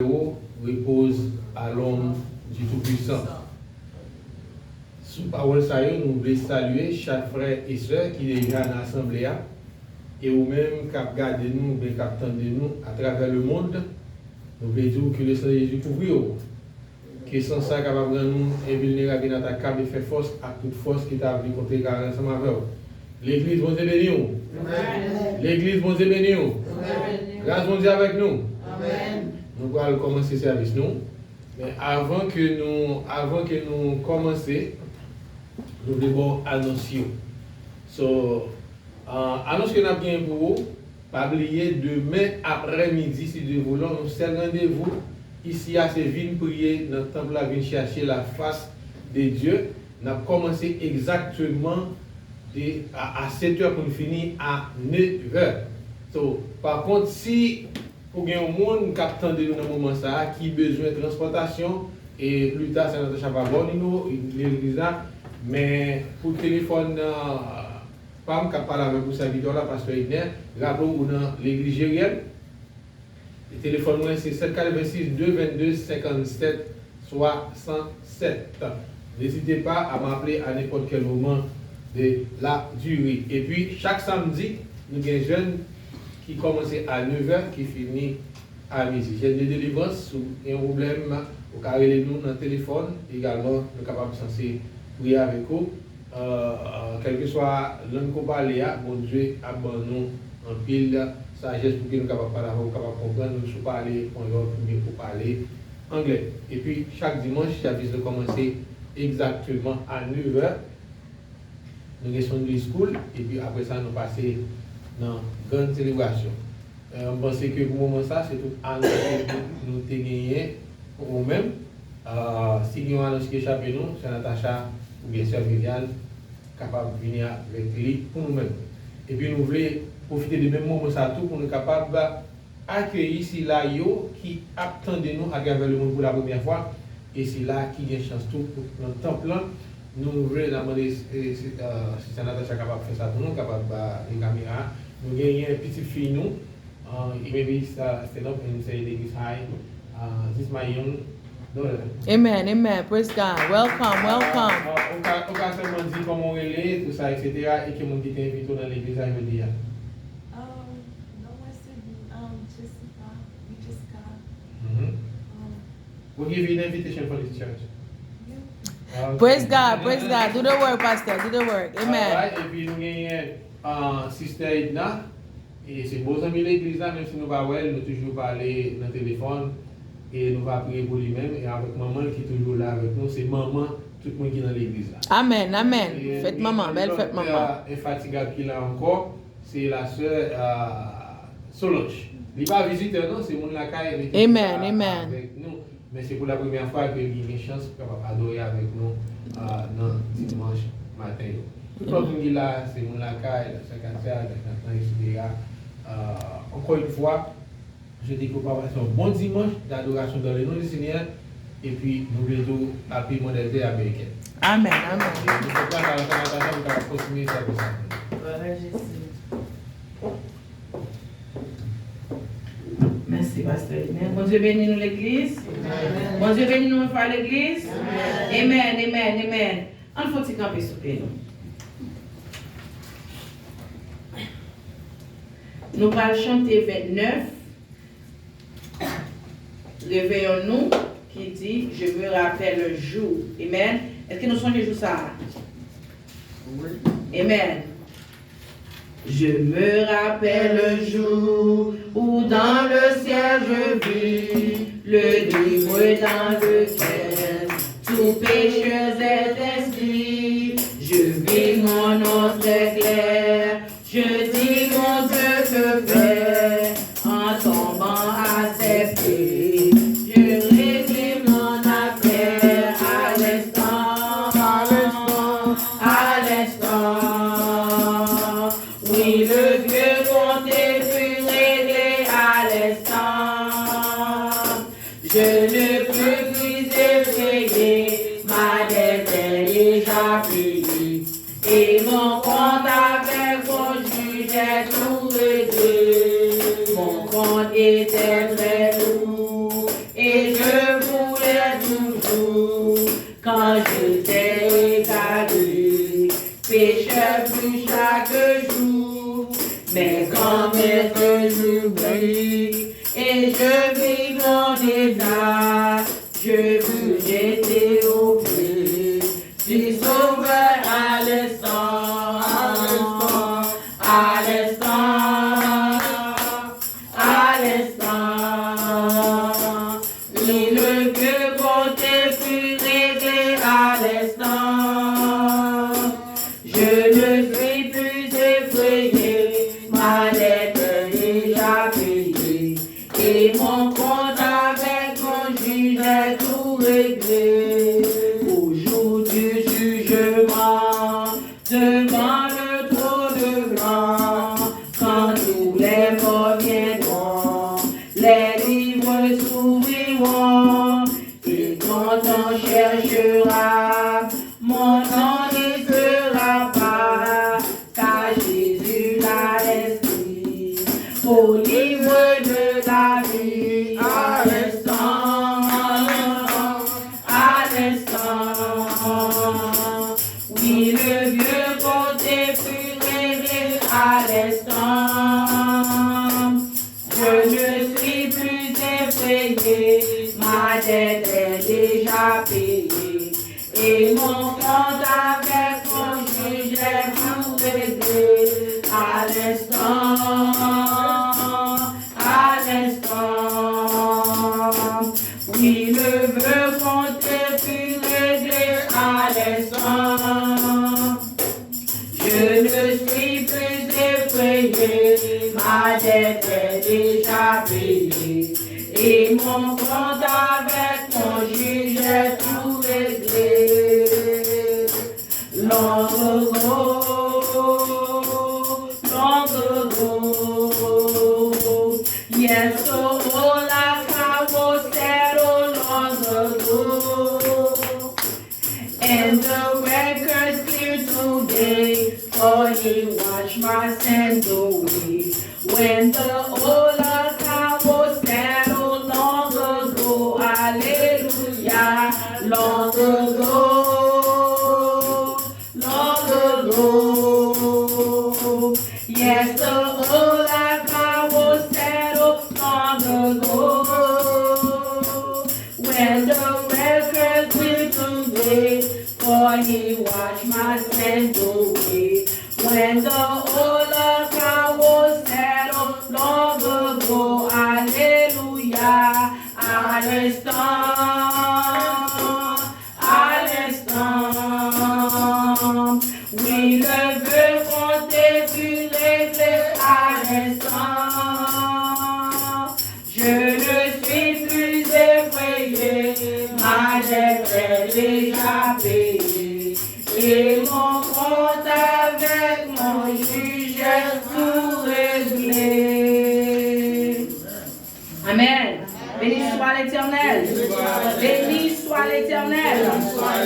repose à l'homme du Tout-Puissant. Sous parole ça, nous voulons saluer chaque frère et soeur qui est déjà dans l'Assemblée et ou même qui a gardé nous, qui a attendu nous à travers le monde. Nous voulons dire que le Seigneur Jésus couvre, que sans ça, capable de nous invulnérable dans ta cave et faire force à toute force qui t'a vu contre ensemble avec vous. L'église, bon Dieu béni. L'église, bon Dieu béni. Grâce bon Dieu avec nous. Amen. Nous allons commencer le service nous. Mais avant que nous commencions, nous devons annoncer. Annonce que nous avons bien pour vous. Pas oublier demain après-midi, si Dieu voulons, nous serons rendez-vous ici à Séville, prier dans le temple, à venir chercher la face de Dieu. Nous avons commencé exactement à 7h pour nous finir à 9h. Par contre, si pour un monde qui attend de nous dans ce moment ça, qui a besoin de transportation, et plus tard, c'est notre chapeau, l'église, mais pour le téléphone, pas me parler avec vous serviteur là parce que rappelons dans l'église Gériel. Le téléphone c'est 746 222 57 67. N'hésitez pas à m'appeler à n'importe quel moment de la durée. Et puis chaque samedi, nous avons des jeunes qui commencent à 9h qui finissent à midi. J'ai des délivrances ou un problème au carré nous dans le téléphone. Également, nous sommes capables de prier avec vous. Quel que soit l'homme qu'on parle, bon Dieu a nous en pile sagesse pour que nous soyons capables de comprendre, nous parler pour parler anglais. Et puis chaque dimanche, il service de commencer exactement à 9h. Nous avons Sunday School et puis après ça, nous passons dans une grande célébration. On pense que pour le moment, ça, c'est tout annonce que nous avons gagné pour nous-mêmes. Si nous avons annoncé échappé nous, c'est Natacha ou bien Sœur Viviane capable de venir avec lui pour nous-mêmes. Et puis nous voulons profiter de même moment ça tout pour nous capables d'accueillir si là qui attendent nous à travers le monde pour la première fois et c'est là qui a une chance tout pour notre temple. Nous voulons demander si c'est Natacha capable de faire ça pour nous, capable de les caméras. Nous gagnons une petite fille nous. Maybe stand up and say this hi. This is my young daughter. Amen, amen. Praise God. Welcome, welcome. Au cas seulement dit comment on est, tout ça, etc. Et que mon qui t'invite dans l'église, il me dit. No, I said, Jessica, we just got. We'll give you an invitation for this church. Praise God, praise God. Do the work, Pastor. Do the work. Amen. Alright, et puis nous avons Sister Edna. Et c'est beaux amis de l'église là, même si nous ne parlons pas, nous toujours parler dans le téléphone. Et nous allons prier pour lui-même. Et avec maman qui est toujours là avec nous, c'est maman, tout le monde qui est dans l'église là. Amen, amen. Faites maman, belle fête maman. Infatigable qui est là encore, c'est la sœur Solange. Il n'est pas visiteur, non, c'est mon lacaille. Amen, amen. Avec nous. Mais c'est pour la première fois qu'il y a une chance de adorer avec nous dans dimanche matin. Tout le monde qui est là, c'est mon lacaille, la secrétaire, etc. Encore une fois, je dis que vous passez un bon dimanche d'adoration dans le nom du Seigneur et puis nous voulons appeler modèle américaine. Amen, amen. Et nous sommes pas dans la présentation, nous allons continuer ça pour ça. Merci, Pasteur. Bon Dieu bénit nous l'église. Bon Dieu bénit nous faire l'église. Amen, amen, amen. On faut camper sous pied nous. Nous allons chanter 29. Réveillons-nous qui dit je me rappelle le jour. Amen. Est-ce que nous sommes les jours ça? Oui. Amen. Je me rappelle le jour où dans le ciel je vis le livre dans lequel tout pécheur est inscrit. Je vis mon nom très clair. Je dis mon Dieu que fait en tombant à ses pieds. Je résume mon affaire à l'instant, à l'instant. Oui, le vieux compte fut réglé à l'instant. Je ne peux plus effrayer, ma dette est déjà payée. Et mon compte avec mon juge est tout réglé. Mon compte était très lourd quand je t'ai égaré. Pécheur plus chaque jour, mais quand mes yeux brillent et je vis dans des âges, je veux jeter au pied du Sauveur à l'instant, à l'instant, à l'instant. Oui, le vieux compte fut réglé à l'instant. Je ne suis plus effrayé, ma dette est déjà payée, et mon compte avec mon juge est tout réglé. Au jour du jugement, devant le trône blanc, quand tous les morts viendront, les livres s'ouvriront, et quand on cherchera, mon nom n'y sera pas, car Jésus l'a inscrit au livre de la vie. À l'instant, à l'instant, oui, le vieux côté fut réglé à l'instant. Je ne suis plus effrayé, ma dette est déjà payée, et mon compte avec mon juge est tout réglé. À l'instant, à l'instant, oui, le vœu compté fut réglé à l'instant. Je ne suis plus effrayé, ma dette est déjà payée, et mon compte avec mon juge est tout réglé. Long ago, yes, so all I have was settled long ago, and the record's clear today, for he washed my sins away. When the old account was settled long ago, hallelujah, long ago, yes, the old account was settled long ago. When the record's clear today, for he washed my sins away. When the old account was settled long ago, hallelujah, à l'instant, à l'instant, oui, le vœu compté fut réglé à l'instant. Je ne suis plus effrayé, ma dette est déjà payée, et mon compte avec mon juge est tout réglé. Amen. Béni soit l'Éternel. Béni soit l'Éternel.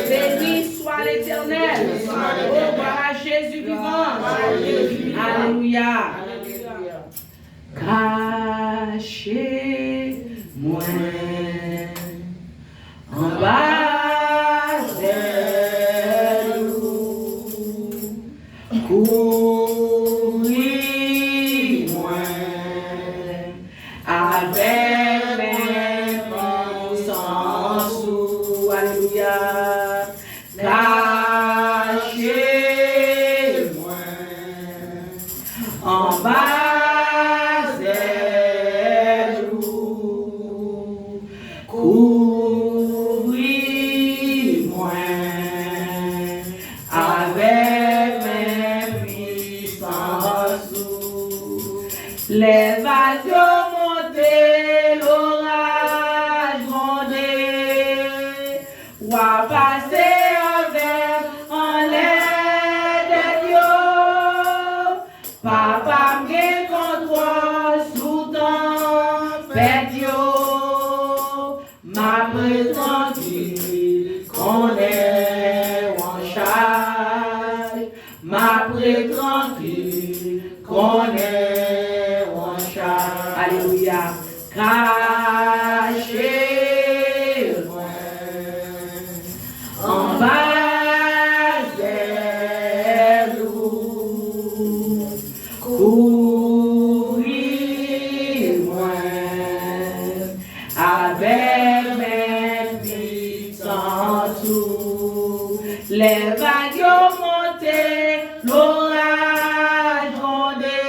Béni soit l'Éternel. Oh, gloire à Jésus vivant. Alléluia. Cachez-moi en bas de l'eau, courris-moi avec mes pensants sous, alléluia, cachez-moi en bas. Les vagues montées, l'orage grondé, wa passer avec en l'aide yo. Papa m'ge contrôle sous tempête yo. Ma tranquille qu'on est en charge. Ma tranquille qu'on est en charge. Alléluia. Cachez-moi en avec mes puissants tout. Les vagues ont monté, l'orage grondé,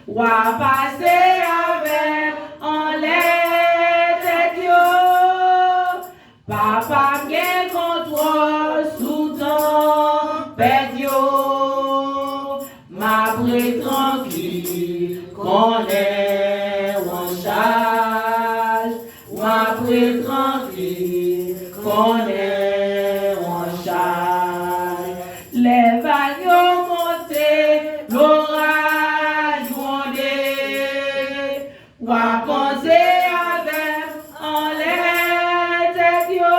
roi passé avec en l'air yo. Papa bien contrôle sous tempête yo. Ma pré tranquille, qu'on est en charge. Ma pré tranquille, qu'on est en charge. Les vagues ont monté, l'orage grondé. Roi pensé avec en l'air yo.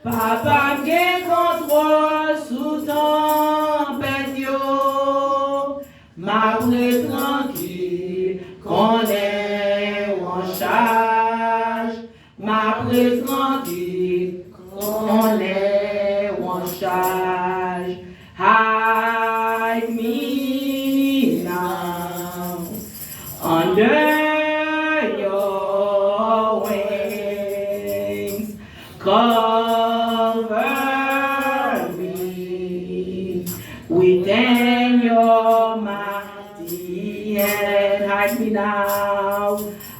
Papa bien contrôle sous tempête yo. Ma pré tranquille, qu'on est en charge. Ma pré tranquille, qu'on est en charge. Hide me now under your wings. Cover me within your mighty hand. Hide me now.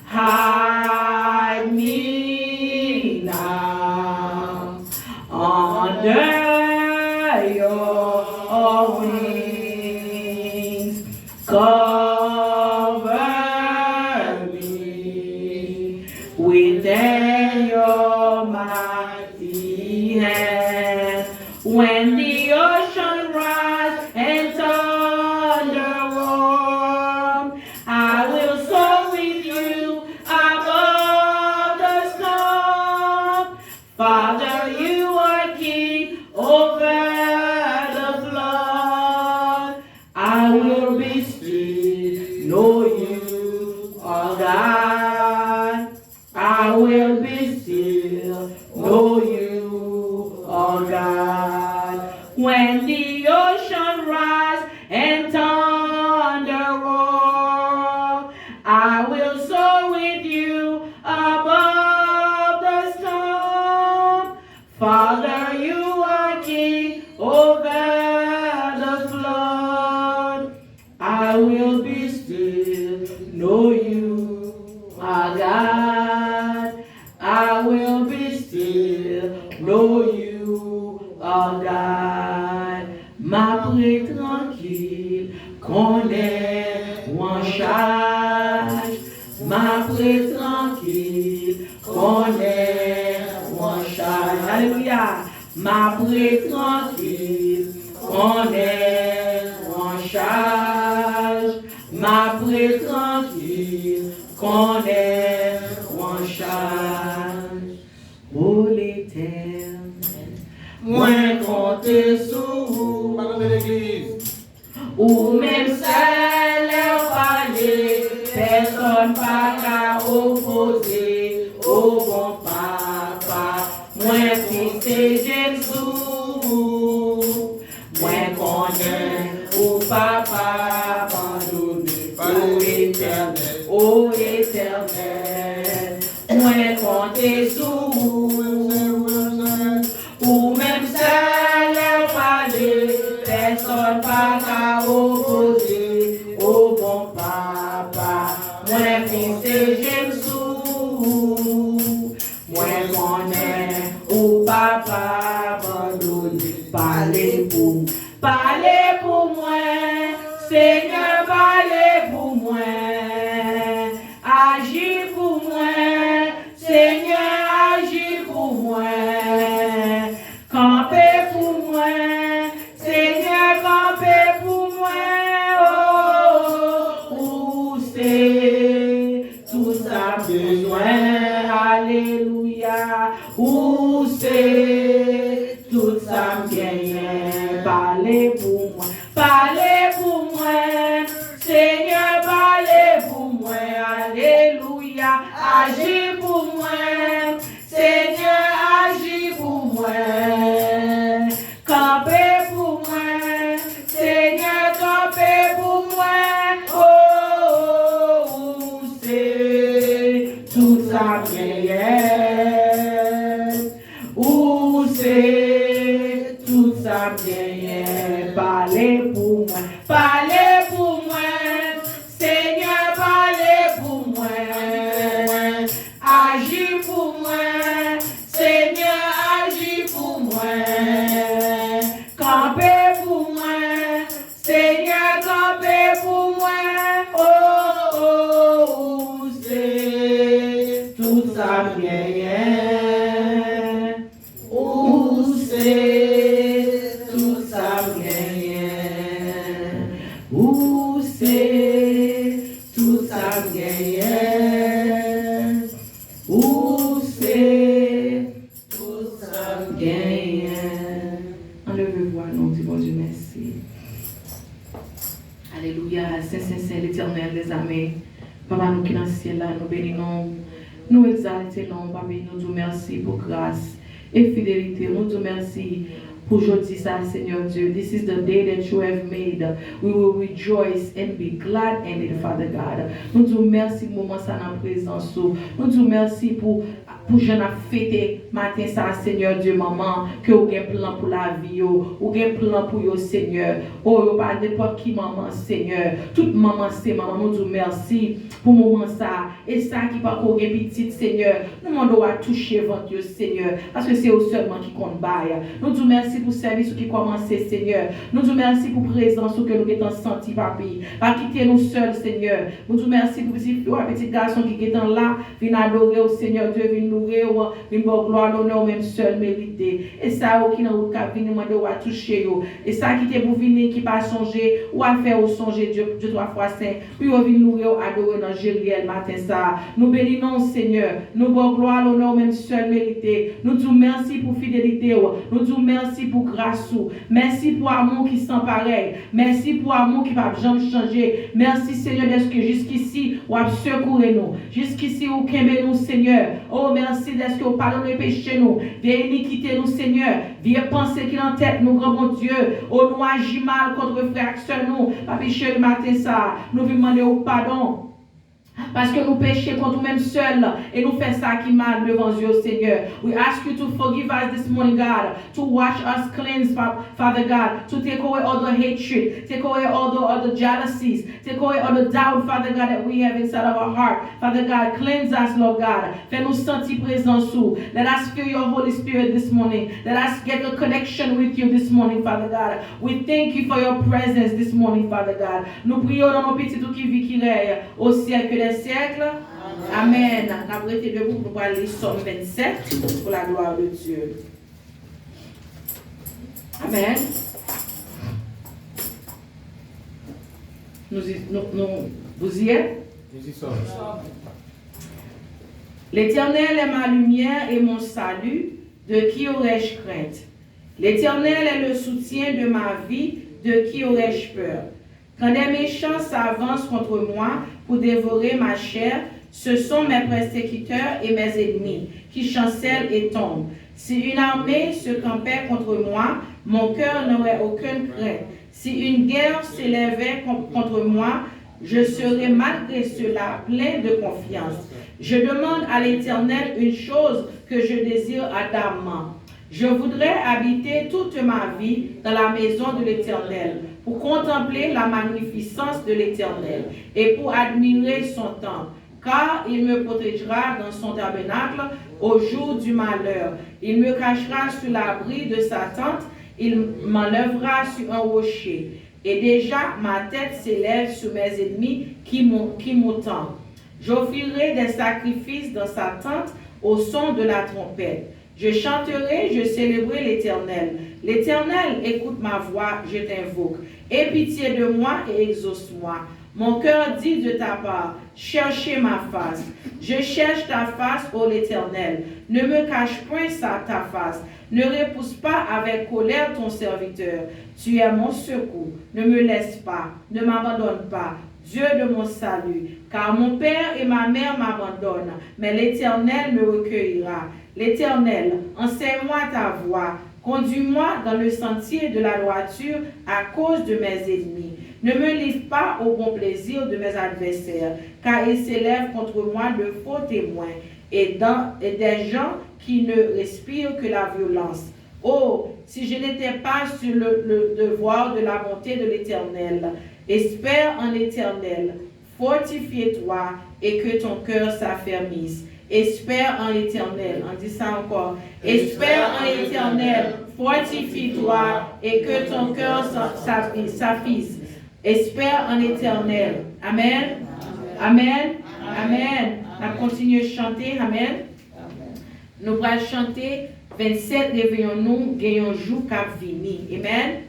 Hide me now under your wings. Cover me within your mighty hand. When the ocean rise and thunder roar, I will soar with you above the storm. Father, you are king over the flood. I will be still, know you are God. I will be still, know you are God. When the ocean rise and thunder roar, I will soar with you above the storm. Father, you are king over the flood. I will be still, know you are God. I will be still, know you are God. Ma pré tranquille, qu'on est en charge. Ma pré tranquille, qu'on est en charge. Alléluia. Ma pré tranquille, qu'on est en charge. Ma pré tranquille, qu'on est en charge. Oh l'Éternel, moins compter sur vous. Parlons de l'église. Ou même seul est parler, personne pas qu'à opposer au bon papa. Moins fils j'aime sous, moins qu'on est au papa abandonné, ô éternel, moins compter sous, ou même seul est parler, personne pas qu'à opposer au bon papa. Moins fils j'aime sous, moins qu'on est au papa abandonné. Parlez pour moi, Seigneur, parlez pour moi, agis pour moi, Seigneur, agis pour moi, campez pour moi, Seigneur, campez pour moi, où c'est tout ça besoin, alléluia, où c'est tout ça gagne, parlez pour moi, Seigneur, parlez pour moi, alléluia, agis pour moi, Seigneur, agis pour moi, campez pour moi, Seigneur, campez pour moi, où c'est ça bien. Où c'est tout ça bien. Parlez pour moi. Parlez pour moi. Seigneur, parlez pour moi. Agis pour moi. Seigneur, agis pour moi. Campez pour moi. Seigneur, campez pour moi. Oh, oh, oh, c'est tout ça bien. Où c'est tout ça bien. Où c'est tout ça bien. Où c'est tout ça bien. Enlevez-vous à nous, dis bon Dieu, merci. Alléluia, Saint, l'Éternel, les amis. Papa, nous qui dans le ciel là, nous bénissons, nous exaltons, Papa, nous disons merci pour grâce et fidélité. Nous disons merci pour aujourd'hui, ça, Seigneur Dieu. This is the day that you have made. We will rejoice and be glad in it, Father God. Nous disons merci pour moment ça dans la présence. Nous disons merci pour je n'ai fêté matin ça, Seigneur Dieu, maman, que vous avez un plan pour la vie, vous avez un plan pour vous, Seigneur. Oh, vous pas n'importe qui, maman, Seigneur. Toute maman, c'est maman, nous disons merci pour le moment ça. Et ça qui pas qu'on est petit, Seigneur. Nous demandons à toucher votre Dieu, Seigneur, parce que c'est eux seulement qui compte bail. Nous disons merci pour le service qui commence, Seigneur. Nous disons merci pour la présence que nous avons senti, papi. Pas quitter nous seuls, Seigneur. Nous disons merci pour petit garçon qui est là, vient adorer au Seigneur Dieu, vient une gloire, l'honneur, même seul mérité. Et ça, qui n'a pas venir demander à toucher. Et ça, qui t'est pour venir, qui pas songer, ou à faire au songer Dieu 3 fois saint. Puis, on vient nous adorer dans Jéruel matin ça. Nous bénissons, Seigneur. Nous bon gloire, l'honneur, même seul mérité. Nous disons merci pour fidélité. Nous disons merci pour grâce. Merci pour amour qui s'en pareil. Merci pour amour qui va jamais changer. Merci, Seigneur, d'être que jusqu'ici, ou à secourir nous. Jusqu'ici, ou qu'aimer nous, Seigneur. Oh, merci d'être que vous pardonnez les péchés nous, vieille iniquité nous, Seigneur, vieille pensée qui est en tête nous, grand bon Dieu, au nous agit mal contre frères et sœurs nous, papi chéri matin ça, nous vous demandons au pardon. Parce que nous péchons contre nous-mêmes seuls et nous faisons ça qui mal devant Dieu, Seigneur. We ask you to forgive us this morning, God, to wash us cleanse, Father God, to take away all the hatred, take away all the jealousies, take away all the doubt, Father God, that we have inside of our heart. Father God, cleanse us, Lord God. Fais-nous sentir présent sous. Let us feel your Holy Spirit this morning. Let us get a connection with you this morning, Father God. We thank you for your presence this morning, Father God. Nous prions dans nos petits tout qui vit qui règne au siècle des siècles. Amen. Nous avons été debout pour parler Somme 27 pour la gloire de Dieu. Amen. Vous y êtes? Nous y sommes. L'Éternel est ma lumière et mon salut, de qui aurais-je crainte? L'Éternel est le soutien de ma vie, de qui aurais-je peur? Quand des méchants s'avancent contre moi pour dévorer ma chair, ce sont mes persécuteurs et mes ennemis qui chancellent et tombent. Si une armée se campait contre moi, mon cœur n'aurait aucune crainte. Si une guerre s'élevait contre moi, je serais malgré cela plein de confiance. Je demande à l'Éternel une chose que je désire ardemment. Je voudrais habiter toute ma vie dans la maison de l'Éternel, pour contempler la magnificence de l'Éternel et pour admirer son temple, car il me protégera dans son tabernacle au jour du malheur. Il me cachera sous l'abri de sa tente, il m'enlèvera sur un rocher. Et déjà ma tête s'élève sur mes ennemis qui m'entendent. J'offrirai des sacrifices dans sa tente au son de la trompette. Je chanterai, je célébrerai l'Éternel. L'Éternel, écoute ma voix, je t'invoque. Aie pitié de moi et exauce-moi. Mon cœur dit de ta part, cherchez ma face. Je cherche ta face, ô l'Éternel. Ne me cache point ta face. Ne repousse pas avec colère ton serviteur. Tu es mon secours. Ne me laisse pas. Ne m'abandonne pas. Dieu de mon salut. Car mon père et ma mère m'abandonnent, mais l'Éternel me recueillera. L'Éternel, enseigne-moi ta voie. Conduis-moi dans le sentier de la droiture à cause de mes ennemis. Ne me livre pas au bon plaisir de mes adversaires, car ils s'élèvent contre moi de faux témoins et des gens qui ne respirent que la violence. Oh, si je n'étais pas sur le devoir de la bonté de l'Éternel, espère en l'Éternel, fortifie-toi et que ton cœur s'affermisse. Espère en l'Éternel, on dit ça encore. Espère en l'Éternel, fortifie-toi et que ton cœur s'affiche. Espère en l'Éternel. Amen. Amen. Amen. On continue à chanter. Amen. Nous allons chanter 27, réveillons-nous, gagnons jour cap vini. Amen.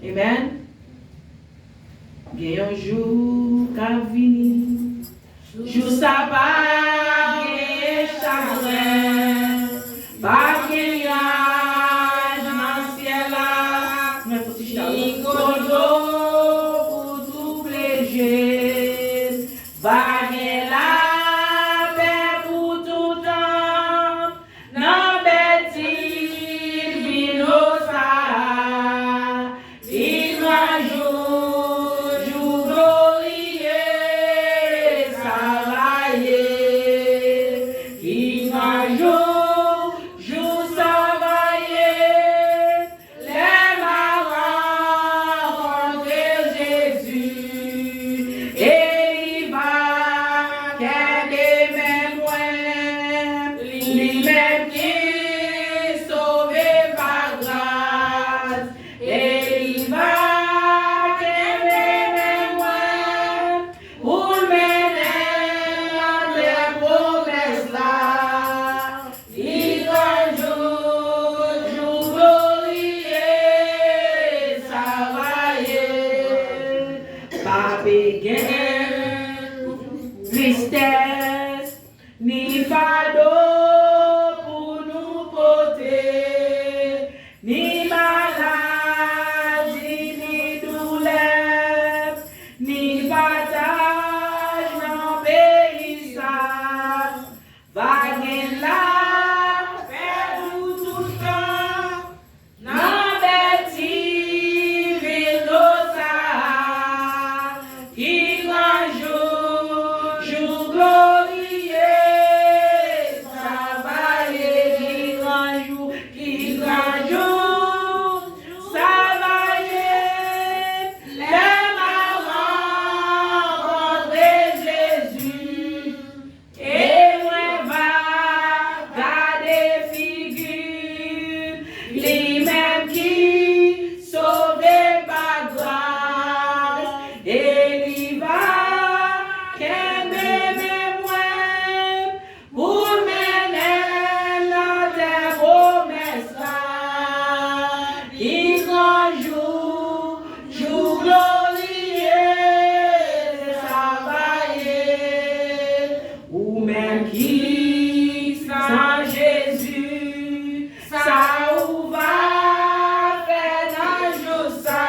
Amen. Gagnons jour cap vini. Jour ça va, gagne chagrin. Pas gagnage dans le ciel là. Ni godo pour tout léger. Va gagne la paix pour tout temps. Non bêtise, vino ça. Vino un jour glorieux, ça va y est. Vino un jour ça va y est. Les marins rencontrent Jésus. Et il va qu'aider mes moines. Lui-même qui sauvé par grâce. Et il va qu'aider mes moines. Pour mener dans tes promesses là. Il un jour glorieux, ça va y est. Pas béguin, tristesse, ni fardeau pour nous porter, ni maladie, ni douleur, ni partage dans le pays ça. Va gagner la paix pour tout le temps. Non bêtise, vino ça. Qui grand jour glorieux, ça va y est. Qui grand jour, ça va y est. Les marins rencontrent Jésus. Et moi va garder figure, lui-même qui sauvé par grâce. Et il va qu'aimer mes moines pour mener dans tes promesses là. Il grand jour glorieux, ça va y est. Ou même qui sans Jésus, ça ou va faire un jour ça.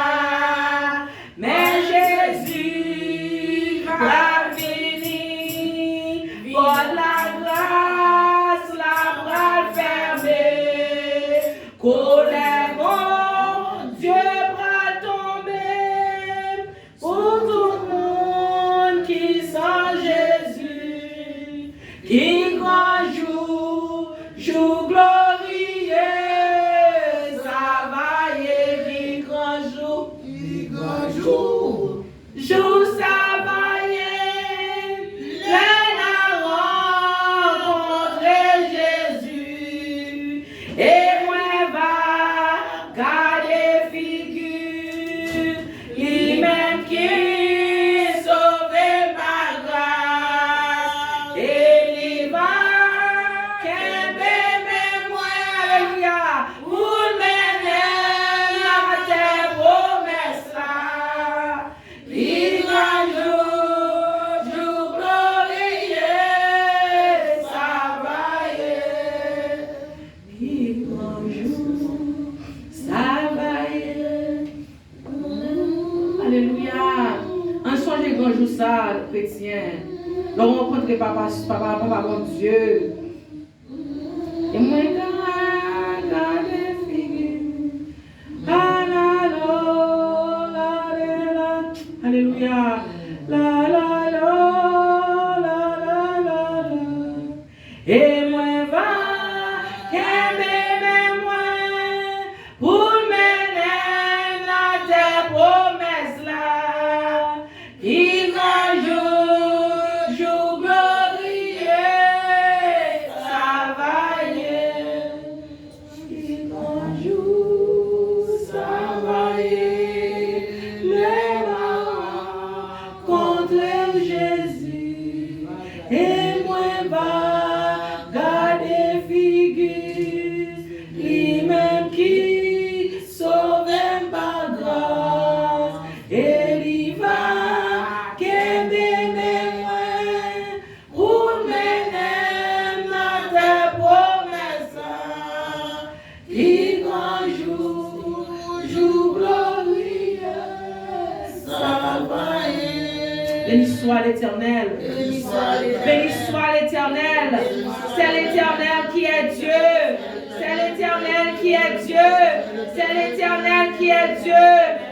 Mais Jésus va venir pour la grâce, la bras fermée. Colère, mon Dieu, bras tombé pour tout le monde qui sans Jésus. Qui grand jour glorieux, ça va y est. Qui grand jour, ça va y est. Les a rencontré Jésus. Et moi va garder figure, lui-même qui est sauvé par grâce. Et il va qu'aimer mes moyens pour mener à tes promesses là. Il va jour glorieux, ça va y est. Il va jour, ça va y est. Alléluia. En songe grand jour ça, chrétien. Nous rencontrons papa, mon Dieu. Et moi, garde figure. La la la la la. et moi va, qu'aimer moi, pour mener dans tes promesses là, qui grand jour glorieux, travailler, qui grand jour travailler, les marins contre Jésus, et moi va garder figure, lui-même qui sauve par grâce, et lui va qu'aimer moi, pour mener dans tes promesses, qui grand jour glorieux, ça va y. Béni soit l'Éternel. Béni soit l'Éternel. C'est l'Éternel qui est Dieu. C'est l'Éternel qui est Dieu. C'est l'Éternel qui est Dieu.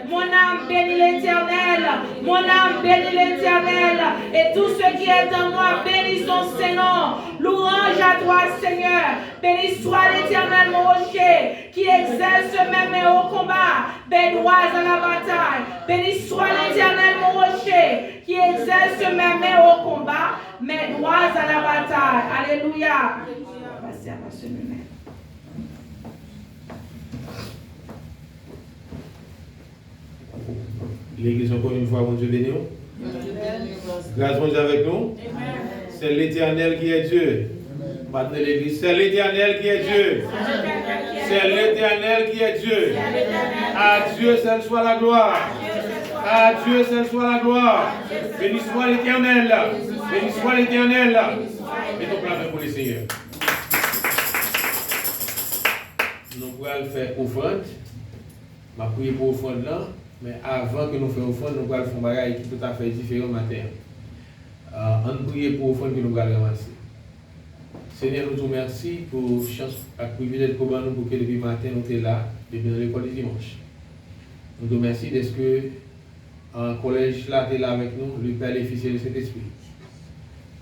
Mon âme bénit l'Éternel. Mon âme bénit l'Éternel. Et tout ce qui est en moi bénit son Seigneur. Louange à toi, Seigneur. Béni soit l'Éternel, mon rocher, qui exerce même au combat. Bénoise à la bataille. Béni soit l'Éternel, mon rocher, qui exerce même au combat. Bénoise à la bataille. Alléluia. Passez à passer le même. L'église, encore une fois, mon Dieu béni. Grâce mon Dieu avec nous. C'est l'Éternel qui est Dieu. Maintenant l'église, c'est l'Éternel qui est Dieu. C'est l'Éternel qui est Dieu. À Dieu seul soit la gloire. À Dieu seul soit la gloire. Béni soit l'Éternel. Béni soit l'Éternel. Mettons place pour le Seigneur. Nous allons faire offrande. Je vais prier pour offrande là. Mais avant que nous fassions offrande, nous allons faire un bagage qui est tout à fait différent matin. On prie pour offrande que nous allons ramasser. Seigneur, nous te remercions pour la chance et le privilège pour nous pour que depuis le matin nous sommes là, depuis l'école du dimanche. Nous te remercions de ce que le collège là est là avec nous, le Père, le Fils et le Saint-Esprit.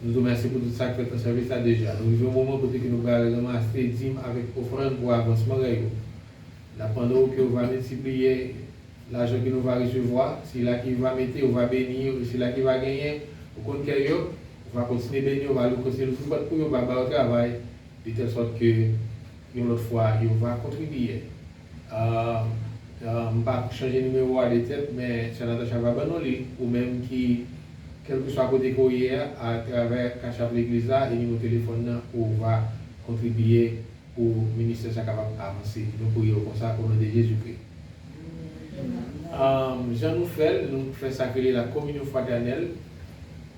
Nous te remercions pour tout ça que fait en service là déjà. Nous vivons un moment pour que nous allons ramasser dîmes avec offrande pour avancement. Pendant que nous allons multiplier l'argent que nous allons recevoir, c'est là qui va mettre, on va bénir, c'est là qui va gagner, au compte on va continuer à bénir, on va continuer le football pour on va faire le travail, de telle sorte que une autre fois, on va contribuer. Je ne vais pas changer le numéro de tête, mais c'est Natacha va banner, ou même qui, quel que soit côté courrier, à travers Cachap l'église et numéro de téléphone, on va contribuer au ministère capable d'avancer. Nous prions comme ça au nom de Jésus-Christ. Jean nous fait sacrer la communion fraternelle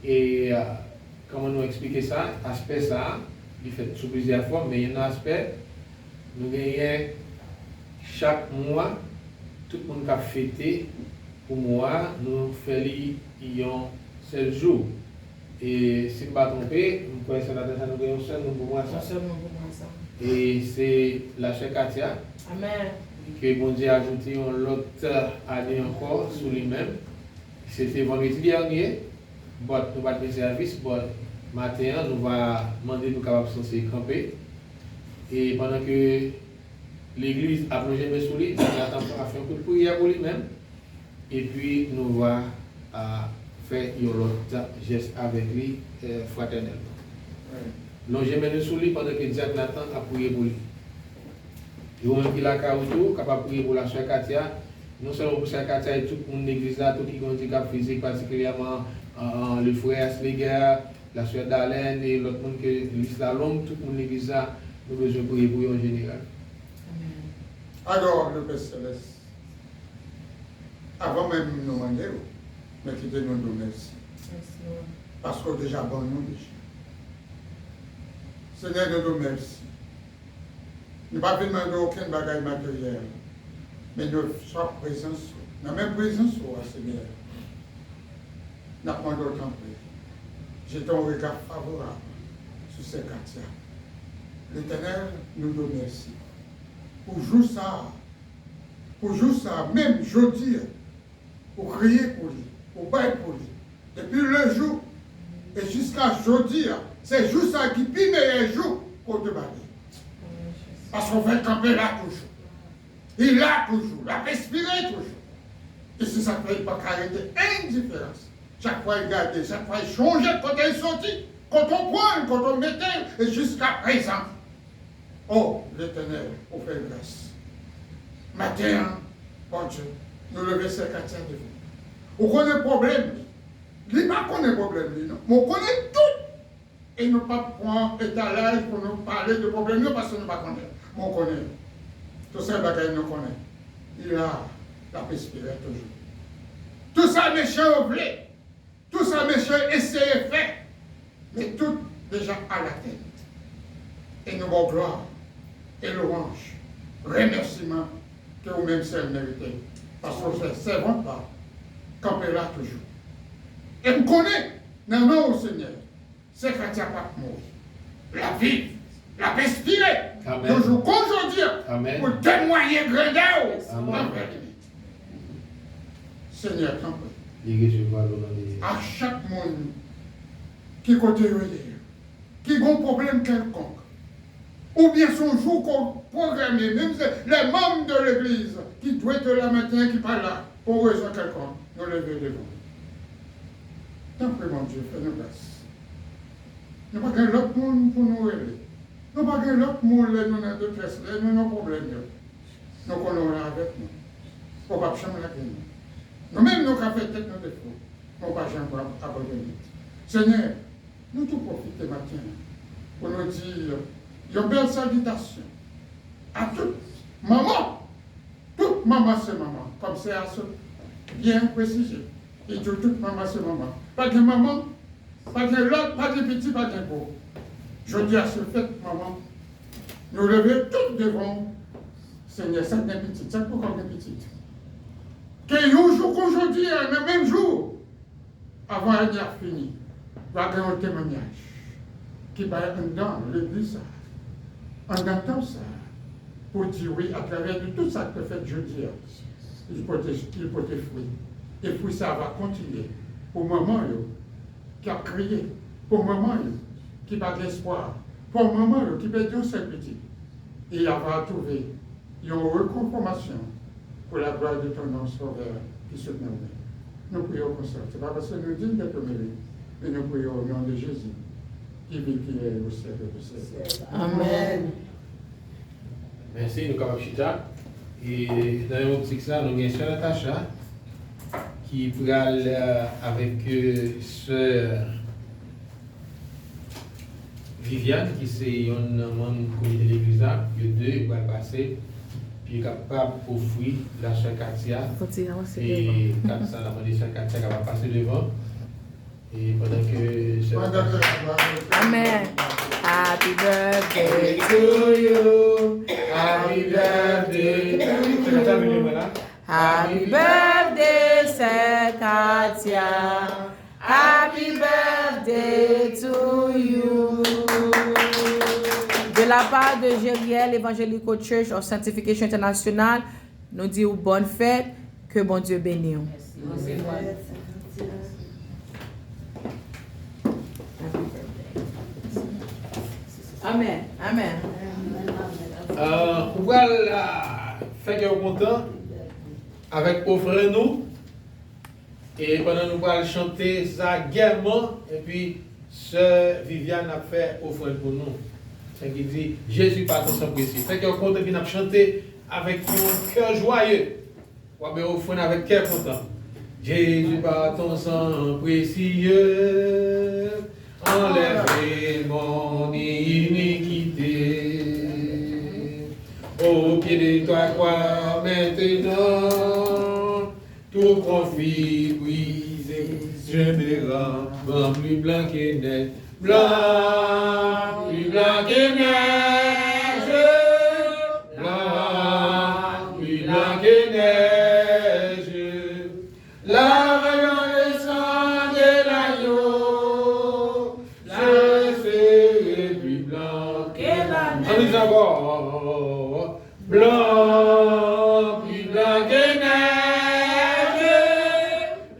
et comment nous expliquer ça, aspect ça, il fait sous plusieurs formes, mais il y a un aspect, nous gagnons chaque mois, tout le monde a fêté, pour moi, nous faisons 7 jours. Et si je ne me trompe pas, nous pouvons nous gagnons seulement pour moi ça. Et c'est la chère Katia. Amen. Que bon Dieu a ajouté l'autre année encore sur lui-même. C'était vendredi dernier. Nous allons faire le service. Matin, nous allons demander nous capables de camper. Et pendant que l'église a plongé mes sous lui, nous allons faire un coup de prière pour lui-même. Et puis nous allons faire l'autre geste avec lui fraternellement. Nous allons mes sous lui pendant que Jacques Nathan a prié pour lui. Yo même qui la autour, capable de prier pour la sœur Katia, non seulement pour sœur Katia et tout le monde l'église là, tout qui a un handicap physique, particulièrement le frère Sléger, la sœur Darlene et l'autre monde que l'Islam longue, tout le monde l'église là, nous devons besoin prier pour eux en général. Alors, le Père Céleste, avant même de nous demander, mais qui nous nous merci. Parce que déjà bon nous déjà. Seigneur, nous nous merci. Nous ne pouvons pas demander aucun bagage matériel, mais nous sommes présents, nous même présents sur le Seigneur. Nous demandons autant plus. J'ai ton regard favorable sur ces quartiers. L'Éternel nous remercie. Pour jouer ça, même jeudi, pour crier pour lui, pour bailler pour lui. Depuis le jour, et jusqu'à jeudi, c'est juste ça qui est le meilleur jour côté barré. Parce qu'on fait camper là toujours. Il a toujours, il a respiré toujours. Et c'est ça qu'il ne peut pas arrêter indifférence. Chaque fois il garde, chaque fois il change quand il est sorti, quand on prend, quand on mettait, et jusqu'à présent. Oh, l'Éternel, on fait grâce. Matin, bon Dieu, nous lever ces quartiers de vous. On connaît le problème. Il n'est pas qu'on ait problème, non. Mais on connaît tout. Et nous ne pas prendre étalage pour nous parler de problème, parce que nous ne pas connaître. Mais on connaît. Tout ça, nous connaît. Il a la perspective toujours. Tout ça, méchant voulait. Tout ça, méchant essayait de faire. Mais tout déjà à la tête. Et nous avons gloire et louange, remerciement que vous-même c'est mérité. Parce que c'est servant pas, camper là toujours. Et vous connaissez, dans le nom au Seigneur, c'est quand il n'y a pas de mort. La vie, la respirer, toujours qu'aujourd'hui, pour témoigner grandeur. Seigneur, campé. À chaque monde qui côté qui a un problème quelconque, ou bien son jour qu'on programme, même les membres de l'église qui doivent être là matin, qui parlent là, pour raison quelconque, nous lever devant. Tant que mon Dieu, fais-nous grâce. Nous n'avons pas l'autre monde pour nous aider. Nous n'avons pas l'autre monde, nous avons de stress, nous avons des problèmes. Nous connaissons là avec nous. Pour ne pas changer la gueule. Nous-mêmes, nous avons fait tête nos défauts. Nous ne pas jamais abandonner. Seigneur, nous tout profiter matin pour nous dire une belle salutation à toutes maman. Toute maman c'est maman. Comme c'est à ce bien précisé. Et toute maman c'est maman. Pas de maman, pas de l'autre, pas de petit, pas de beau. Je dis à ce fait, maman, nous lever toutes devant Seigneur, ça n'est petit, ça peut comme des petites. Que un jour qu'aujourd'hui, le même jour, avant l'année fini, va avoir un témoignage qui va être dans l'église, en entendant ça, pour dire oui, à travers de tout ça que fait jeudi, il peut être fruit. Et puis ça va continuer. Pour maman qui a crié, pour maman qui n'a pas d'espoir, pour maman qui perd un seul petit. Et il va trouver une reconformation pour la gloire de ton nom sauveur qui se nomme. Nous prions comme ça. Ce n'est pas parce que nous disons d'être mérite, mais nous prions au nom de Jésus, qui vit, qui est au siècle de siècle. Amen. Merci, nous sommes chita. Et dans l'optique ça, nous avons Sœur Natacha qui parle avec Sœur Viviane, qui est une membre du comité de l'église, les deux vont passer, puis capable d'offrir la Sœur Katia. Et comme ça, la demandé Sœur Katia qui va passer devant. Et pendant que Sœur Amen. Happy birthday to you. Happy birthday to you. Happy birthday, Sœur Katia. Happy birthday to you. De la part de Gériel Evangelical Church of Sanctification International, nous disons bonne fête, que bon Dieu bénisse. Amen. Amen. Voilà, fait que content avec offrir nous. Et pendant nous allons chanter ça gaiement, et puis Sœur Viviane a fait offrir pour nous. C'est qui dit Jésus par ton sang précieux. Fait que content qu'il a chanté avec un cœur joyeux. Ou bien offrir avec cœur content. Jésus par ton sang précieux, enlève mon iniquité. Au pied de toi, croix maintenant, tout conflit brisé, je me rends plus blanc que neige, blanc, plus blanc que neige, blanc, plus blanc que neige, lavant le sang de l'agneau, je serai plus blanc que la neige. En disant encore, blanc, plus blanc que neige,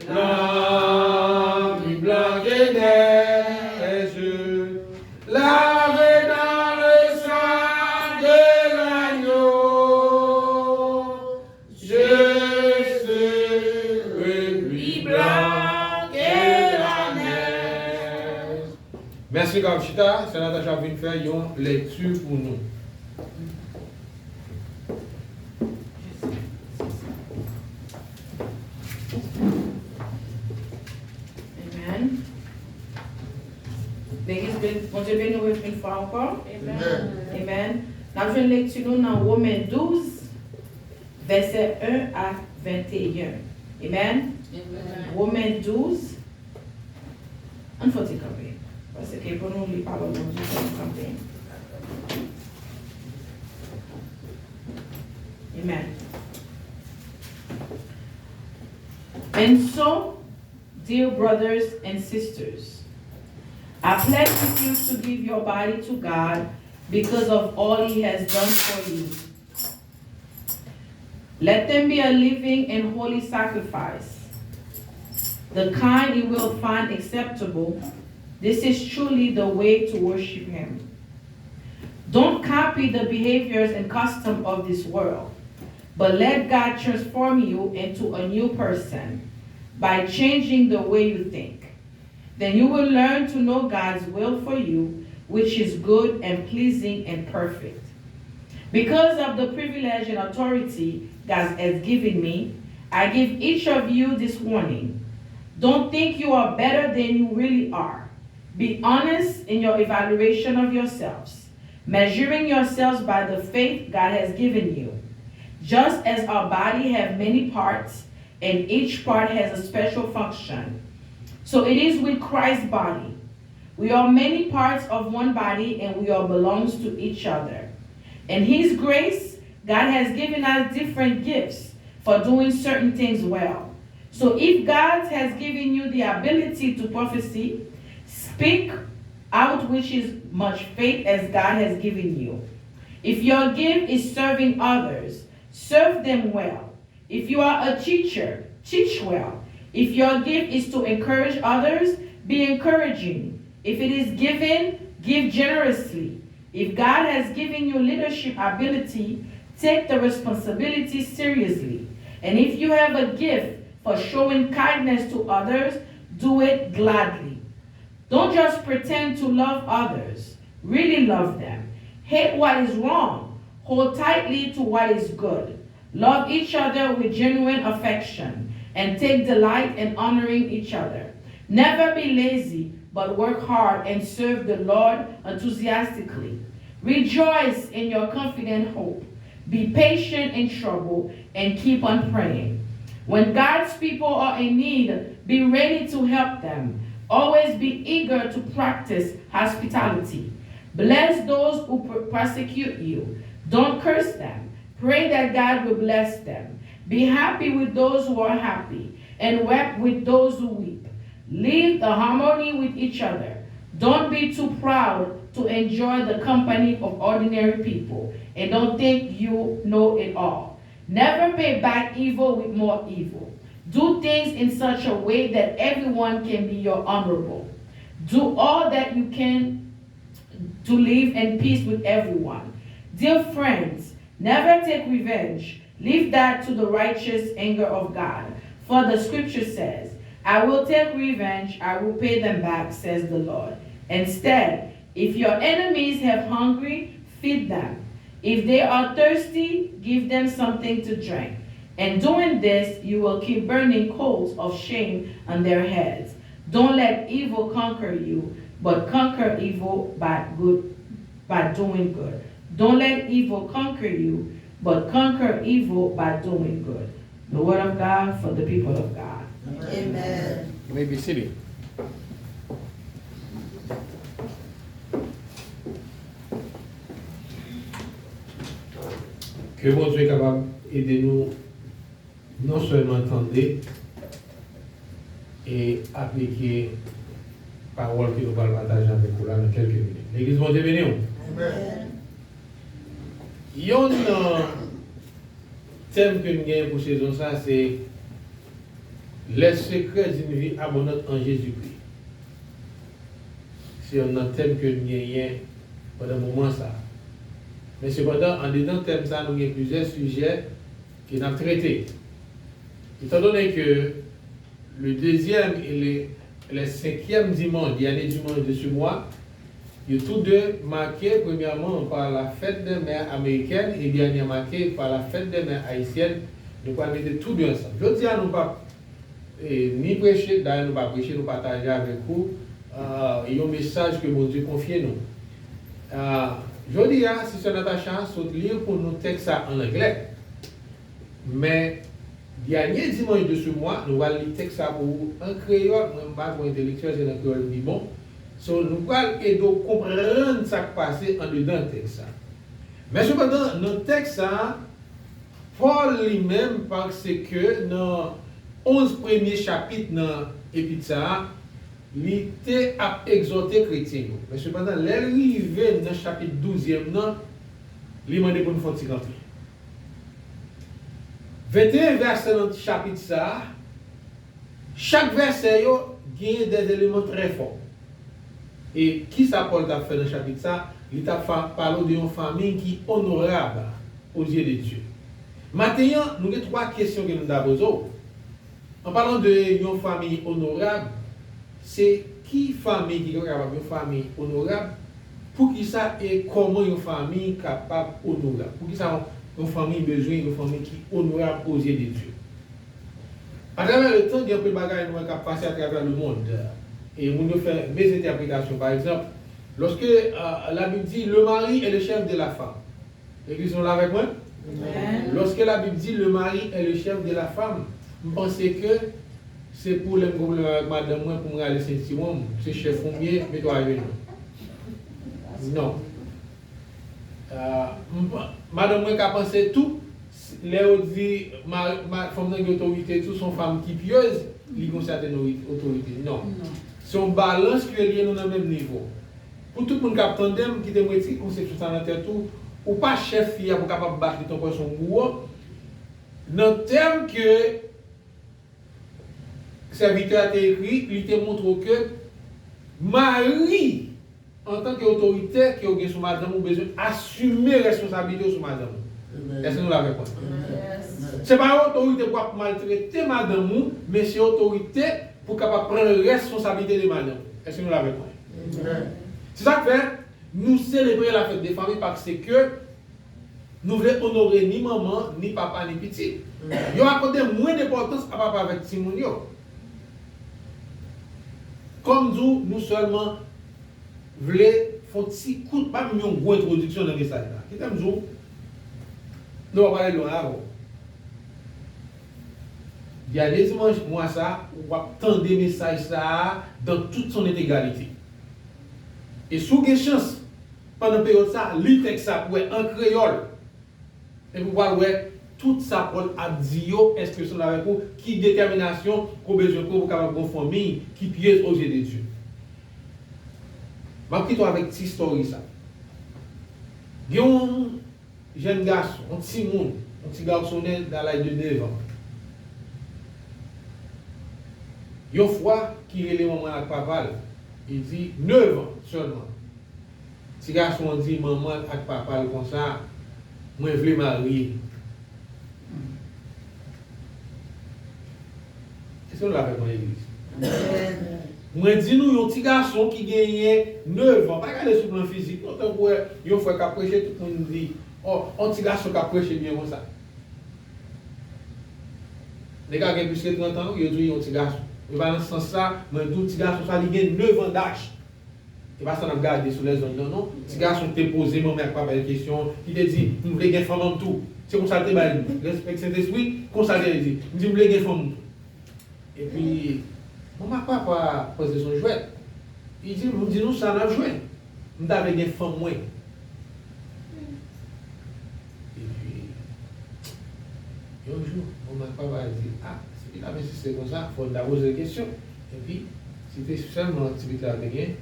blanc, plus blanc que neige, lavé dans le chita, c'est Natacha vient faire une lecture pour nous. Amen. L'église, mon Dieu, béni une fois encore. Amen. Amen. Nous avons une lecture dans Romains 12, versets 1 à 21. Amen. Romains 12. On faut y camper. Parce que pour nous, les paroles de Dieu, il faut camper. Amen. And so, dear brothers and sisters, I plead with you to give your body to God because of all He has done for you. Let them be a living and holy sacrifice, the kind you will find acceptable. This is truly the way to worship Him. Don't copy the behaviors and customs of this world, but let God transform you into a new person by changing the way you think. Then you will learn to know God's will for you, which is good and pleasing and perfect. Because of the privilege and authority God has given me, I give each of you this warning. Don't think you are better than you really are. Be honest in your evaluation of yourselves, measuring yourselves by the faith God has given you. Just as our body has many parts, and each part has a special function, so it is with Christ's body. We are many parts of one body, and we all belongs to each other. In His grace, God has given us different gifts for doing certain things well. So if God has given you the ability to prophesy, speak out which is much faith as God has given you. If your gift is serving others, serve them well. If you are a teacher, teach well. If your gift is to encourage others, be encouraging. If it is given, give generously. If God has given you leadership ability, take the responsibility seriously. And if you have a gift for showing kindness to others, do it gladly. Don't just pretend to love others. Really love them. Hate what is wrong. Hold tightly to what is good. Love each other with genuine affection and take delight in honoring each other. Never be lazy, but work hard and serve the Lord enthusiastically. Rejoice in your confident hope. Be patient in trouble and keep on praying. When God's people are in need, be ready to help them. Always be eager to practice hospitality. Bless those who persecute you. Don't curse them. Pray that God will bless them. Be happy with those who are happy, and weep with those who weep. Live the harmony with each other. Don't be too proud to enjoy the company of ordinary people, and don't think you know it all. Never pay back evil with more evil. Do things in such a way that everyone can be your honorable. Do all that you can to live in peace with everyone. Dear friends, never take revenge. Leave that to the righteous anger of God. For the scripture says, I will take revenge, I will pay them back, says the Lord. Instead, if your enemies have hungry, feed them. If they are thirsty, give them something to drink. And doing this, you will keep burning coals of shame on their heads. Don't let evil conquer you, but conquer evil by doing good. Don't let evil conquer you, but conquer evil by doing good. The word of God for the people of God. Amen. You may be seated. Que bon Dieu est capable d'aider nous non seulement entendre et appliquer parole que nous allons partager avec vous là dans quelques minutes. L'église va devenir. Amen. Il y a un thème que nous avons pour cette saison, ça, c'est les secrets d'une vie abondante en Jésus-Christ. C'est un thème que nous avons pendant un moment ça. Mais cependant, en dedans de thème ça, nous avons plusieurs sujets que nous avons traités. Étant donné que le deuxième et le cinquième dimanche, dernier dimanche de ce mois, Ils sont tous deux marqués premièrement par la fête des mères américaine et dernièrement marqué par la fête des mères haïtiennes. Nous allons mettre tous deux ensemble. Je dis à nous pas ni prêcher, d'ailleurs nous pas prêcher, nous partager avec vous un message que mon Dieu confie nous. Je dis à Sister Natacha, saute lire pour nous texte ça en anglais. Mais dernier dimanche de ce mois, nous allons lire texte ça pour vous en créole, même pas pour intellectuel, c'est en créole dit bon. So, nous allons aider à comprendre ce qui s'est passé en dedans du texte. Mais cependant, dans le texte, Paul lui-même, parce que dans 11 premiers chapitres dans l'épître, il était à exhorter les chrétiens. Mais cependant, l'arrivée dans le chapitre 12e, il demande pour nous faire un petit 21 versets dans le chapitre, chaque verset a des éléments très forts. Et qui ça Paul a fait dans le chapitre ça? Il a parlé d'une famille qui est honorable aux yeux de Dieu. Maintenant, nous avons trois questions que nous avons posées. En parlant d'une famille honorable, c'est qui famille qui est capable d'une famille honorable? Pour qui ça et comment une famille capable honorable? Pour qui ça une famille besoin d'une famille qui est honorable aux yeux de Dieu? À travers le temps, il y a un peu de bagages qui ont passé à travers le monde. Et nous faisons mes interprétations. Par exemple, lorsque la Bible dit le mari est le chef de la femme. L'église est là avec moi? Amen. Lorsque la Bible dit le mari est le chef de la femme, vous pensez que c'est pour les problèmes avec madame moi pour me regarder Saint-Simon, c'est chef Foumier, mais toi avec nous. Non. Madame moi qui a pensé tout, Léo dit ma femme d'autorité, tout sont femmes qui pieuses, ils ont une certaine autorité. Non. C'est un balance qui est lié dans le même niveau. Pour tout le monde qui a tandem, qui a une conception dans la tête, ou pas chef fille pour capable battre ton poisson gros, dans le terme que le serviteur a écrit, il te montre que Marie, en tant qu'autorité qui est sur madame, a besoin d'assumer la responsabilité sur madame. Est-ce que nous l'avons compris? Ce n'est pas autorité pour maltraiter madame, mais c'est autorité pour capable prendre la responsabilité de madame. Est-ce que nous l'avons compris? C'est ça que fait, nous célébrer la fête des familles parce que nous voulons honorer ni maman, ni papa, ni petit. Il y a accordé moins d'importance à papa avec Simon. Comme nous seulement voulons faire un petit coup de pas une grosse introduction dans le message. Qui t'aime nous? Nous allons parler de l'homme. Il y a des dimanches, moi, ça, on va attendre des messages ça dans toute son intégralité. Et si vous avez chance, pendant la période ça, lire texte ça pour en créole. Et vous voyez, tout ça, Paul a dit, expression avec vous, qui détermination, qu'on besoin pour capable de famille, qui piège aux yeux de Dieu. Je vais quitter avec cette histoire. Il y a un jeune garçon, un petit garçon dans l'âge de 9 ans. Il y a une fois qu'il est le maman avec papa, il dit 9 ans seulement. Si garçon dit maman avec papa comme ça, moi je veux marier. Est-ce que nous l'avons fait dans l'église? Moi dis nous un petit garçon qui gagne 9 ans, pas regarder sur le plan physique, autant pour une fois qu'il a prêché, tout le monde dit oh, un petit garçon qui a prêché bien comme ça. Les gars qui ont plus de 30 ans, ils disent un petit garçon. Il va dans ce sens-là, mais tout petit garçon, ça, il a 9 ans d'âge. Il va s'en regarder sur les zones. Non, non. Petit garçon t'es posé, mon mère, pas de question. Il te dit, je voulais une femme en tout. C'est comme ça que tu vas dire. Respect Saint-Esprit, comme ça qu'il dit. Il dit, je voulais une femme en tout. Et puis, mon papa posé son jouet. Il dit, nous, ça n'a joué. Nous avons une femme moins. Et puis, un jour, mon papa dit, ah, il avait insisté comme ça, il faut poser des questions. Et puis, c'était seulement l'activité à gagner.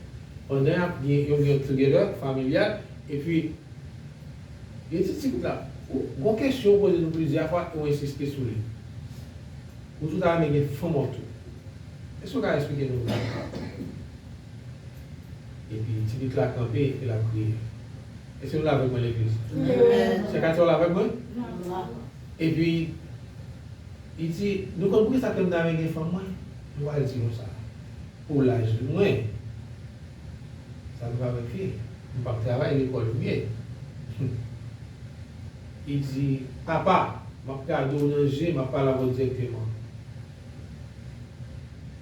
On a un together familial. Et puis, il y a cette là. Une question posée nous plusieurs fois et on insiste sur lui. Vous tout avez une femme en tout. Est-ce que vous pouvez expliquer nous? Et puis, il a campé et il a prié. Est-ce que vous l'avez avec moi l'église? C'est quand vous l'avez avec moi? Et puis, il dit, nous comprenons ça comme nous avons une femme moins. Nous allons dire ça. Pour l'âge moins. Ça ne va pas faire. Je ne vais pas travailler à l'école bien. Il dit, papa, je vais faire manger, je vais parler à vous directement.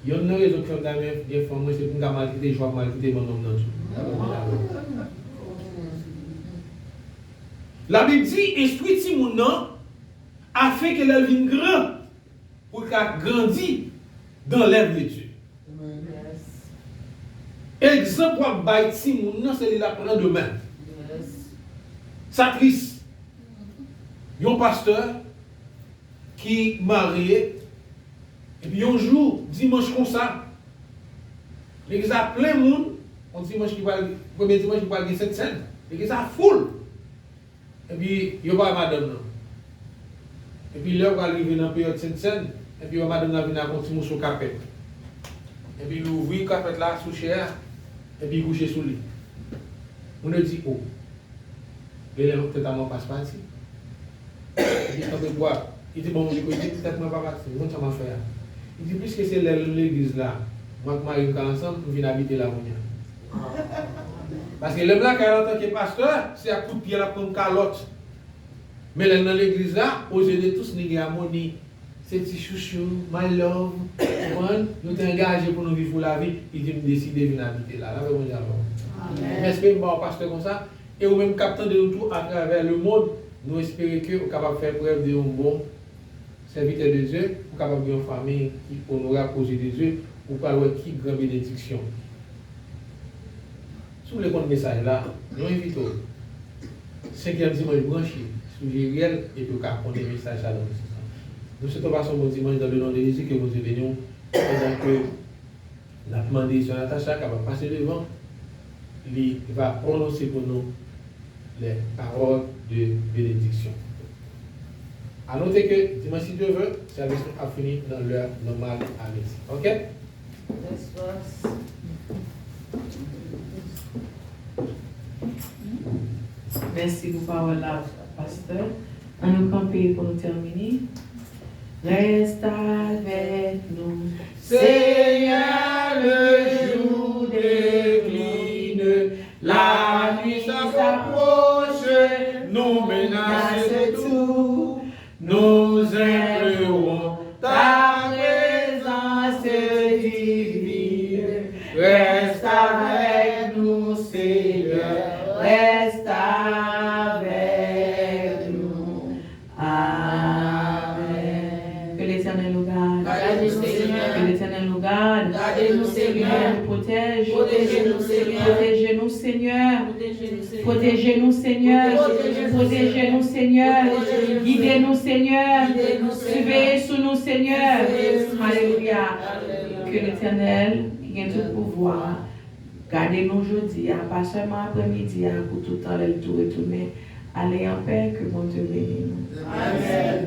Il y a une raison que je suis formé, c'est pour que je vais quitter mon nom dans tout. La Bible dit, instruit Timon afin que la vie grand pour qu'elle grandisse dans l'œuvre de Dieu. Exemple pour bailler Timon, c'est l'apprendre demain. Ça triste. Il y a un pasteur qui est marié, et puis un jour, dimanche comme ça, l'église a plein de monde, on dimanche qui va, premier dimanche qui va gagner cette scène, l'église a foule. Et puis, il y a pas madame. Non. Et puis, là, on va arriver dans la période de cette scène, et puis, madame va venir continuer sur le capet. Et puis, il ouvre le capet là, sous chair, et puis, il couche sous lui. On a dit, oh, et là, totalement passe parti. Il dit, quand il boit, il dit, bon, il dit, peut-être moi pas parti, moi, ça m'a fait. Il dit, puisque c'est l'église là, moi, je suis ensemble, on vient habiter là, parce que l'homme là, 40 ans qui est pasteur, c'est à coup de pied là pour une calotte. Mais là, dans l'église là, aux yeux de tous, nous avons harmonie. C'est petit chouchou, my love, nous sommes engagés pour nous vivre la vie. Il dit, nous décidons de venir habiter là. Là, on dit alors. J'espère que nous pasteur comme ça. Et au même captant de nous tous à travers le monde, nous espérons que nous sommes capables de faire preuve d'un bon serviteur de Dieu, nous sommes capables de une famille qui honorera aux yeux de Dieu, ou pas qui grande bénédiction. Si vous voulez qu'on message là, nous invitons 5e dimanche branché sur Gériel et puis on des messages là dans le système. Nous souhaitons passer un bon dimanche dans le nom de Jésus que vous bénissons pendant que la demandé sur Natacha qui va passer devant, il va prononcer pour nous les paroles de bénédiction. À noter que dimanche si Dieu veut, le service a fini dans l'heure normale à midi. Ok? Merci pour parole là, pasteur. On nous camper pour nous terminer. Reste avec nous, Seigneur, le jour décline, la nuit s'approche, nous menace tout, nous implorons ta présence divine. Reste avec nous, Seigneur, reste avec nous. Amen. Que l'Éternel nous garde. Que l'Éternel nous garde. Gardez-nous, Seigneur. Nous protège. Protégez-nous, Seigneur. Protégez-nous, Seigneur. Protégez-nous, Seigneur. Protégez-nous, Seigneur. Protégez-nous, Seigneur. Guidez-nous, Seigneur. Guidez-nous, Seigneur. Surveillez sous nous, Seigneur. Surveillez sous nous, Alléluia. Alléluia. Que l'Éternel, qui a tout pouvoir, gardez-nous aujourd'hui, pas seulement après-midi, pour tout le temps, le tout retourner. Allez en paix, que bon Dieu bénisse nous. Amen.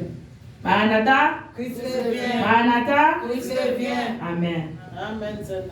Maranatha. Christ revient. Maranatha. Christ revient. Amen. Amen, Seigneur.